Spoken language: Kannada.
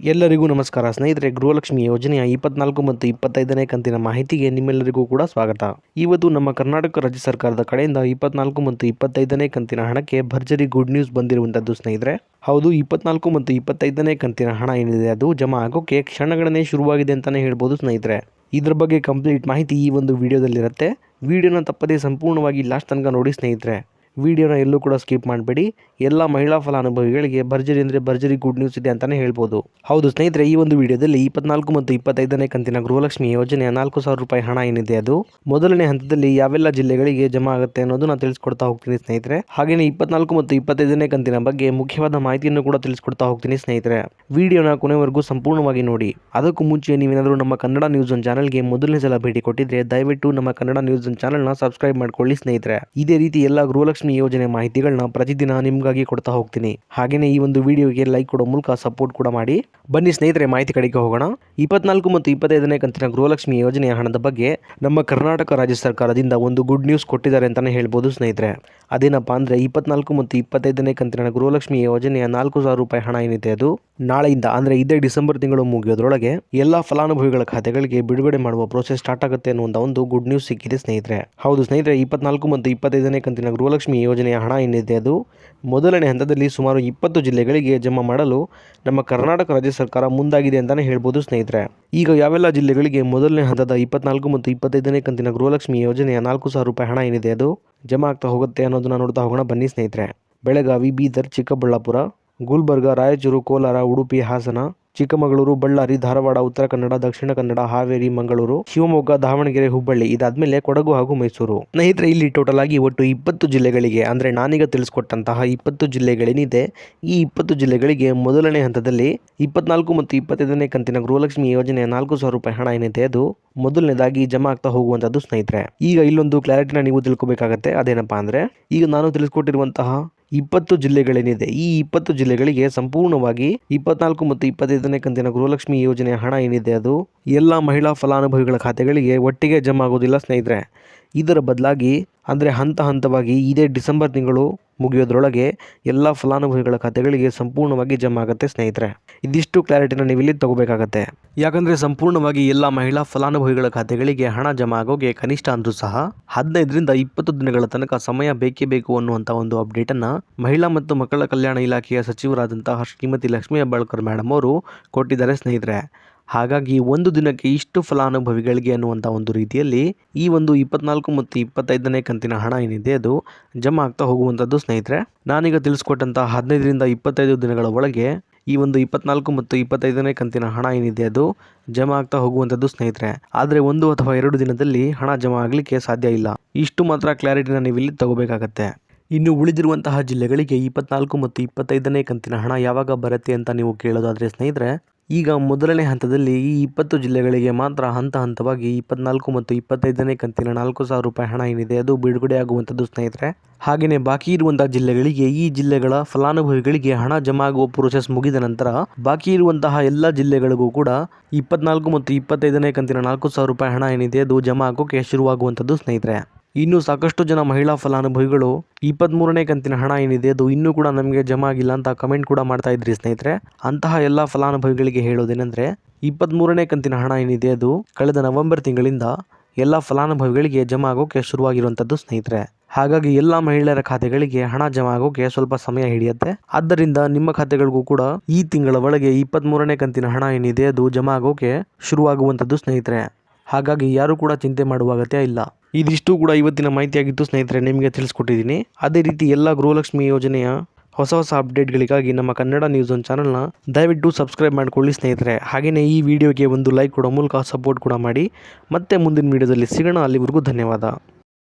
ಎಲ್ಲರಿಗೂ ನಮಸ್ಕಾರ ಸ್ನೇಹಿತರೆ. ಗೃಹಲಕ್ಷ್ಮಿ ಯೋಜನೆಯ 24 ಮತ್ತು 25ನೇ ಕಂತಿನ ಮಾಹಿತಿಗೆ ನಿಮ್ಮೆಲ್ಲರಿಗೂ ಕೂಡ ಸ್ವಾಗತ. ಇವತ್ತು ನಮ್ಮ ಕರ್ನಾಟಕ ರಾಜ್ಯ ಸರ್ಕಾರದ ಕಡೆಯಿಂದ 24 ಮತ್ತು 25ನೇ ಕಂತಿನ ಹಣಕ್ಕೆ ಭರ್ಜರಿ ಗುಡ್ ನ್ಯೂಸ್ ಬಂದಿರುವಂತದ್ದು ಸ್ನೇಹಿತರೆ. ಹೌದು, 24 ಮತ್ತು 25ನೇ ಕಂತಿನ ಹಣ ಏನಿದೆ ಅದು ಜಮಾ ಆಗೋಕೆ ಕ್ಷಣಗಣನೆ ಶುರುವಾಗಿದೆ ಅಂತಾನೆ ಹೇಳ್ಬೋದು ಸ್ನೇಹಿತರೆ. ಇದ್ರ ಬಗ್ಗೆ ಕಂಪ್ಲೀಟ್ ಮಾಹಿತಿ ಈ ಒಂದು ವಿಡಿಯೋದಲ್ಲಿರುತ್ತೆ. ವಿಡಿಯೋನ ತಪ್ಪದೇ ಸಂಪೂರ್ಣವಾಗಿ ಲಾಸ್ಟ್ ತನಕ ನೋಡಿ ಸ್ನೇಹಿತರೆ. ವಿಡಿಯೋನ ಎಲ್ಲೂ ಕೂಡ ಸ್ಕಿಪ್ ಮಾಡಬೇಡಿ. ಎಲ್ಲ ಮಹಿಳಾ ಫಲಾನುಭವಿಗಳಿಗೆ ಭರ್ಜರಿ ಅಂದರೆ ಭರ್ಜರಿ ಗುಡ್ ನ್ಯೂಸ್ ಇದೆ ಅಂತಾನೆ ಹೇಳ್ಬೋದು. ಹೌದು ಸ್ನೇಹಿತರೆ, ಈ ಒಂದು ವಿಡಿಯೋದಲ್ಲಿ 24 ಮತ್ತು 25ನೇ ಕಂತಿನ ಗೃಹಲಕ್ಷ್ಮಿ ಯೋಜನೆಯ 4,000 ರೂಪಾಯಿ ಹಣ ಏನಿದೆ ಅದು ಮೊದಲನೇ ಹಂತದಲ್ಲಿ ಯಾವೆಲ್ಲ ಜಿಲ್ಲೆಗಳಿಗೆ ಜಮಾ ಆಗುತ್ತೆ ಅನ್ನೋದು ನಾನು ತಿಳಿಸ್ಕೊಡ್ತಾ ಹೋಗ್ತೀನಿ ಸ್ನೇಹಿತರೆ. ಹಾಗೆಯೇ 24 ಮತ್ತು 25ನೇ ಕಂತಿನ ಬಗ್ಗೆ ಮುಖ್ಯವಾದ ಮಾಹಿತಿಯನ್ನು ಕೂಡ ತಿಳಿಸ್ಕೊಡ್ತಾ ಹೋಗ್ತೀನಿ ಸ್ನೇಹಿತರೆ. ವಿಡಿಯೋನ ಕೊನೆವರೆಗೂ ಸಂಪೂರ್ಣವಾಗಿ ನೋಡಿ. ಅದಕ್ಕೂ ಮುಂಚೆ ನೀವೇನಾದರೂ ನಮ್ಮ ಕನ್ನಡ ನ್ಯೂಸ್ ಒನ್ ಚಾನಲ್ಗೆ ಮೊದಲನೇ ಸಲ ಭೇಟಿ ಕೊಟ್ಟಿದ್ರೆ ದಯವಿಟ್ಟು ನಮ್ಮ ಕನ್ನಡ ನ್ಯೂಸ್ ಒನ್ ಚಾನಲ್ನ ಸಬ್ಸ್ಕ್ರೈಬ್ ಮಾಡ್ಕೊಳ್ಳಿ ಸ್ನೇಹಿತರೆ. ಇದೇ ರೀತಿ ಎಲ್ಲ ಗೃಹಲಕ್ಷ್ಮಿ ಯೋಜನೆ ಮಾಹಿತಿಗಳನ್ನ ಪ್ರತಿದಿನ ನಿಮ್ಗಾಗಿ ಕೊಡ್ತಾ ಹೋಗ್ತೀನಿ. ಹಾಗೇನೇ ಈ ಒಂದು ವಿಡಿಯೋಗೆ ಲೈಕ್ ಕೊಡೋ ಮೂಲಕ ಸಪೋರ್ಟ್ ಕೂಡ ಮಾಡಿ. ಬನ್ನಿ ಸ್ನೇಹಿತರೆ, ಮಾಹಿತಿ ಕಡೆಗೆ ಹೋಗೋಣ. 24 ಮತ್ತು 25ನೇ ಕಂತಿನ ಗೃಹಲಕ್ಷ್ಮಿ ಯೋಜನೆಯ ಹಣದ ಬಗ್ಗೆ ನಮ್ಮ ಕರ್ನಾಟಕ ರಾಜ್ಯ ಸರ್ಕಾರದಿಂದ ಒಂದು ಗುಡ್ ನ್ಯೂಸ್ ಕೊಟ್ಟಿದ್ದಾರೆ ಅಂತಾನೆ ಹೇಳ್ಬೋದು ಸ್ನೇಹಿತರೆ. ಅದೇನಪ್ಪಾ ಅಂದ್ರೆ 24 ಮತ್ತು 25ನೇ ಕಂತಿನ ಗೃಹಲಕ್ಷ್ಮಿ ಯೋಜನೆಯ 4,000 ರೂಪಾಯಿ ಹಣ ಏನಿದೆ ಅದು ನಾಳೆಯಿಂದ ಅಂದ್ರೆ ಇದೇ ಡಿಸೆಂಬರ್ ತಿಂಗಳು ಮುಗಿಯೋದ್ರೊಳಗೆ ಎಲ್ಲಾ ಫಲಾನುಭವಿಗಳ ಖಾತೆಗಳಿಗೆ ಬಿಡುಗಡೆ ಮಾಡುವ ಪ್ರೋಸೆಸ್ ಸ್ಟಾರ್ಟ್ ಆಗುತ್ತೆ ಅನ್ನುವಂತ ಒಂದು ಗುಡ್ ನ್ಯೂಸ್ ಸಿಕ್ಕಿದೆ ಸ್ನೇಹಿತರೆ. ಹೌದು ಸ್ನೇಹಿತರೆ, 24 ಮತ್ತು 25ನೇ ಕಂತಿನ ಗೃಹಲಕ್ಷ್ಮಿ ಯೋಜನೆಯ ಹಣ ಏನಿದೆ ಅದು ಮೊದಲನೇ ಹಂತದಲ್ಲಿ ಸುಮಾರು 20 ಜಿಲ್ಲೆಗಳಿಗೆ ಜಮಾ ಮಾಡಲು ನಮ್ಮ ಕರ್ನಾಟಕ ರಾಜ್ಯ ಸರ್ಕಾರ ಮುಂದಾಗಿದೆ ಅಂತಾನೆ ಹೇಳ್ಬೋದು ಸ್ನೇಹಿತರೆ. ಈಗ ಯಾವೆಲ್ಲ ಜಿಲ್ಲೆಗಳಿಗೆ ಮೊದಲನೇ ಹಂತದ 24 ಮತ್ತು 25ನೇ ಕಂತಿನ ಗೃಹಲಕ್ಷ್ಮಿ ಯೋಜನೆಯ 4,000 ರೂಪಾಯಿ ಹಣ ಏನಿದೆ ಅದು ಜಮಾ ಆಗ್ತಾ ಹೋಗುತ್ತೆ ಅನ್ನೋದನ್ನ ನೋಡ್ತಾ ಹೋಗೋಣ ಬನ್ನಿ ಸ್ನೇಹಿತರೆ. ಬೆಳಗಾವಿ, ಬೀದರ್, ಚಿಕ್ಕಬಳ್ಳಾಪುರ, ಗುಲ್ಬರ್ಗ, ರಾಯಚೂರು, ಕೋಲಾರ, ಉಡುಪಿ, ಹಾಸನ, ಚಿಕ್ಕಮಗಳೂರು, ಬಳ್ಳಾರಿ, ಧಾರವಾಡ, ಉತ್ತರ ಕನ್ನಡ, ದಕ್ಷಿಣ ಕನ್ನಡ, ಹಾವೇರಿ, ಮಂಗಳೂರು, ಶಿವಮೊಗ್ಗ, ದಾವಣಗೆರೆ, ಹುಬ್ಬಳ್ಳಿ, ಇದಾದ್ಮೇಲೆ ಕೊಡಗು ಹಾಗೂ ಮೈಸೂರು. ಸ್ನೇಹಿತರೆ, ಇಲ್ಲಿ ಟೋಟಲ್ ಆಗಿ ಒಟ್ಟು 20 ಜಿಲ್ಲೆಗಳಿಗೆ ಅಂದ್ರೆ ನಾನೀಗ ತಿಳಿಸ್ಕೊಟ್ಟಂತಹ 20 ಜಿಲ್ಲೆಗಳೇನಿದೆ ಈ 20 ಜಿಲ್ಲೆಗಳಿಗೆ ಮೊದಲನೇ ಹಂತದಲ್ಲಿ 24 ಮತ್ತು 25ನೇ ಕಂತಿನ ಗೃಹಲಕ್ಷ್ಮಿ ಯೋಜನೆಯ 4,000 ರೂಪಾಯಿ ಹಣ ಏನಿದೆ ಅದು ಮೊದಲನೇದಾಗಿ ಜಮಾ ಆಗ್ತಾ ಹೋಗುವಂತದ್ದು ಸ್ನೇಹಿತರೆ. ಈಗ ಇಲ್ಲೊಂದು ಕ್ಲಾರಿಟಿನ ನೀವು ತಿಳ್ಕೊಬೇಕಾಗತ್ತೆ. ಅದೇನಪ್ಪಾ ಅಂದ್ರೆ ಈಗ ನಾನು ತಿಳಿಸ್ಕೊಟ್ಟಿರುವಂತಹ 20 ಜಿಲ್ಲೆಗಳೇನಿದೆ ಈ 20 ಜಿಲ್ಲೆಗಳಿಗೆ ಸಂಪೂರ್ಣವಾಗಿ 24 ಮತ್ತು 25ನೇ ಕಂತಿನ ಗೃಹಲಕ್ಷ್ಮಿ ಯೋಜನೆಯ ಹಣ ಏನಿದೆ ಅದು ಎಲ್ಲ ಮಹಿಳಾ ಫಲಾನುಭವಿಗಳ ಖಾತೆಗಳಿಗೆ ಒಟ್ಟಿಗೆ ಜಮಾ ಆಗೋದಿಲ್ಲ ಸ್ನೇಹಿತರೆ. ಇದರ ಬದಲಾಗಿ ಅಂದರೆ ಹಂತ ಹಂತವಾಗಿ ಇದೇ ಡಿಸೆಂಬರ್ ತಿಂಗಳು ಮುಗಿಯೋದ್ರೊಳಗೆ ಎಲ್ಲ ಫಲಾನುಭವಿಗಳ ಖಾತೆಗಳಿಗೆ ಸಂಪೂರ್ಣವಾಗಿ ಜಮಾ ಆಗುತ್ತೆ ಸ್ನೇಹಿತರೆ. ಇದಿಷ್ಟು ಕ್ಲಾರಿಟಿನ ನೀವು ಇಲ್ಲಿ ತಗೋಬೇಕಾಗತ್ತೆ. ಯಾಕಂದರೆ ಸಂಪೂರ್ಣವಾಗಿ ಎಲ್ಲ ಮಹಿಳಾ ಫಲಾನುಭವಿಗಳ ಖಾತೆಗಳಿಗೆ ಹಣ ಜಮಾ ಆಗೋಗೆ ಕನಿಷ್ಠ ಅಂದ್ರೂ ಸಹ 15ರಿಂದ 20 ದಿನಗಳ ತನಕ ಸಮಯ ಬೇಕೇ ಬೇಕು ಅನ್ನುವಂಥ ಒಂದು ಅಪ್ಡೇಟನ್ನು ಮಹಿಳಾ ಮತ್ತು ಮಕ್ಕಳ ಕಲ್ಯಾಣ ಇಲಾಖೆಯ ಸಚಿವರಾದಂತಹ ಶ್ರೀಮತಿ ಲಕ್ಷ್ಮೀ ಹೆಬ್ಬಾಳ್ಕರ್ ಮೇಡಮ್ ಅವರು ಕೊಟ್ಟಿದ್ದಾರೆ ಸ್ನೇಹಿತರೆ. ಹಾಗಾಗಿ ಒಂದು ದಿನಕ್ಕೆ ಇಷ್ಟು ಫಲಾನುಭವಿಗಳಿಗೆ ಅನ್ನುವಂಥ ಒಂದು ರೀತಿಯಲ್ಲಿ ಈ ಒಂದು 24 ಮತ್ತು 25ನೇ ಕಂತಿನ ಹಣ ಏನಿದೆ ಅದು ಜಮಾ ಆಗ್ತಾ ಹೋಗುವಂಥದ್ದು ಸ್ನೇಹಿತರೆ. ನಾನೀಗ ತಿಳಿಸ್ಕೊಟ್ಟಂತಹ 15ರಿಂದ 25 ದಿನಗಳ ಒಳಗೆ ಈ ಒಂದು 24 ಮತ್ತು 25ನೇ ಕಂತಿನ ಹಣ ಏನಿದೆ ಅದು ಜಮಾ ಆಗ್ತಾ ಹೋಗುವಂಥದ್ದು ಸ್ನೇಹಿತರೆ. ಆದರೆ 1 ಅಥವಾ 2 ದಿನದಲ್ಲಿ ಹಣ ಜಮಾ ಆಗಲಿಕ್ಕೆ ಸಾಧ್ಯ ಇಲ್ಲ. ಇಷ್ಟು ಮಾತ್ರ ಕ್ಲಾರಿಟಿನ ನೀವು ಇಲ್ಲಿ ತಗೋಬೇಕಾಗತ್ತೆ. ಇನ್ನು ಉಳಿದಿರುವಂತಹ ಜಿಲ್ಲೆಗಳಿಗೆ 24 ಮತ್ತು 25ನೇ ಕಂತಿನ ಹಣ ಯಾವಾಗ ಬರುತ್ತೆ ಅಂತ ನೀವು ಕೇಳೋದಾದರೆ ಸ್ನೇಹಿತರೆ, ಈಗ ಮೊದಲನೇ ಹಂತದಲ್ಲಿ ಈ 20 ಜಿಲ್ಲೆಗಳಿಗೆ ಮಾತ್ರ ಹಂತ ಹಂತವಾಗಿ 24 ಮತ್ತು 25ನೇ ಕಂತಿನ 4,000 ರೂಪಾಯಿ ಹಣ ಏನಿದೆ ಅದು ಬಿಡುಗಡೆ ಆಗುವಂಥದ್ದು ಸ್ನೇಹಿತರೆ. ಹಾಗೆಯೇ ಬಾಕಿ ಇರುವಂತಹ ಜಿಲ್ಲೆಗಳಿಗೆ ಈ ಜಿಲ್ಲೆಗಳ ಫಲಾನುಭವಿಗಳಿಗೆ ಹಣ ಜಮಾ ಆಗುವ ಪ್ರೋಸೆಸ್ ಮುಗಿದ ನಂತರ ಬಾಕಿ ಇರುವಂತಹ ಎಲ್ಲ ಜಿಲ್ಲೆಗಳಿಗೂ ಕೂಡ 24 ಮತ್ತು 25ನೇ ಕಂತಿನ 4,000 ರೂಪಾಯಿ ಹಣ ಏನಿದೆ ಅದು ಜಮಾ ಆಗೋಕೆ ಶುರುವಾಗುವಂಥದ್ದು ಸ್ನೇಹಿತರೆ. ಇನ್ನು ಸಾಕಷ್ಟು ಜನ ಮಹಿಳಾ ಫಲಾನುಭವಿಗಳು 23ನೇ ಕಂತಿನ ಹಣ ಏನಿದೆ ಅದು ಇನ್ನೂ ಕೂಡ ನಮಗೆ ಜಮಾ ಆಗಿಲ್ಲ ಅಂತ ಕಮೆಂಟ್ ಕೂಡ ಮಾಡ್ತಾ ಇದ್ರಿ ಸ್ನೇಹಿತರೆ. ಅಂತಹ ಎಲ್ಲ ಫಲಾನುಭವಿಗಳಿಗೆ ಹೇಳೋದೇನೆಂದರೆ 23ನೇ ಕಂತಿನ ಹಣ ಏನಿದೆ ಅದು ಕಳೆದ ನವೆಂಬರ್ ತಿಂಗಳಿಂದ ಎಲ್ಲ ಫಲಾನುಭವಿಗಳಿಗೆ ಜಮಾ ಆಗೋಕೆ ಶುರುವಾಗಿರುವಂಥದ್ದು ಸ್ನೇಹಿತರೆ. ಹಾಗಾಗಿ ಎಲ್ಲ ಮಹಿಳೆಯರ ಖಾತೆಗಳಿಗೆ ಹಣ ಜಮಾ ಆಗೋಕೆ ಸ್ವಲ್ಪ ಸಮಯ ಹಿಡಿಯುತ್ತೆ. ಆದ್ದರಿಂದ ನಿಮ್ಮ ಖಾತೆಗಳಿಗೂ ಕೂಡ ಈ ತಿಂಗಳ ಒಳಗೆ 23ನೇ ಕಂತಿನ ಹಣ ಏನಿದೆ ಅದು ಜಮಾ ಆಗೋಕೆ ಶುರುವಾಗುವಂಥದ್ದು ಸ್ನೇಹಿತರೆ. ಹಾಗಾಗಿ ಯಾರು ಕೂಡ ಚಿಂತೆ ಮಾಡುವ ಅಗತ್ಯ ಇಲ್ಲ. ಇದಿಷ್ಟು ಕೂಡ ಇವತ್ತಿನ ಮಾಹಿತಿಯಾಗಿತ್ತು ಸ್ನೇಹಿತರೆ, ನಿಮಗೆ ತಿಳಿಸ್ಕೊಟ್ಟಿದ್ದೀನಿ. ಅದೇ ರೀತಿ ಎಲ್ಲ ಗೃಹಲಕ್ಷ್ಮಿ ಯೋಜನೆಯ ಹೊಸ ಅಪ್ಡೇಟ್ಗಳಿಗಾಗಿ ನಮ್ಮ ಕನ್ನಡ ನ್ಯೂಸ್ ಒನ್ ಚಾನಲ್ನ ದಯವಿಟ್ಟು ಸಬ್ಸ್ಕ್ರೈಬ್ ಮಾಡ್ಕೊಳ್ಳಿ ಸ್ನೇಹಿತರೆ. ಹಾಗೆಯೇ ಈ ವಿಡಿಯೋಗೆ ಒಂದು ಲೈಕ್ ಕೊಡೋ ಮೂಲಕ ಸಪೋರ್ಟ್ ಕೂಡ ಮಾಡಿ. ಮತ್ತೆ ಮುಂದಿನ ವಿಡಿಯೋದಲ್ಲಿ ಸಿಗೋಣ. ಅಲ್ಲಿವರೆಗೂ ಧನ್ಯವಾದ.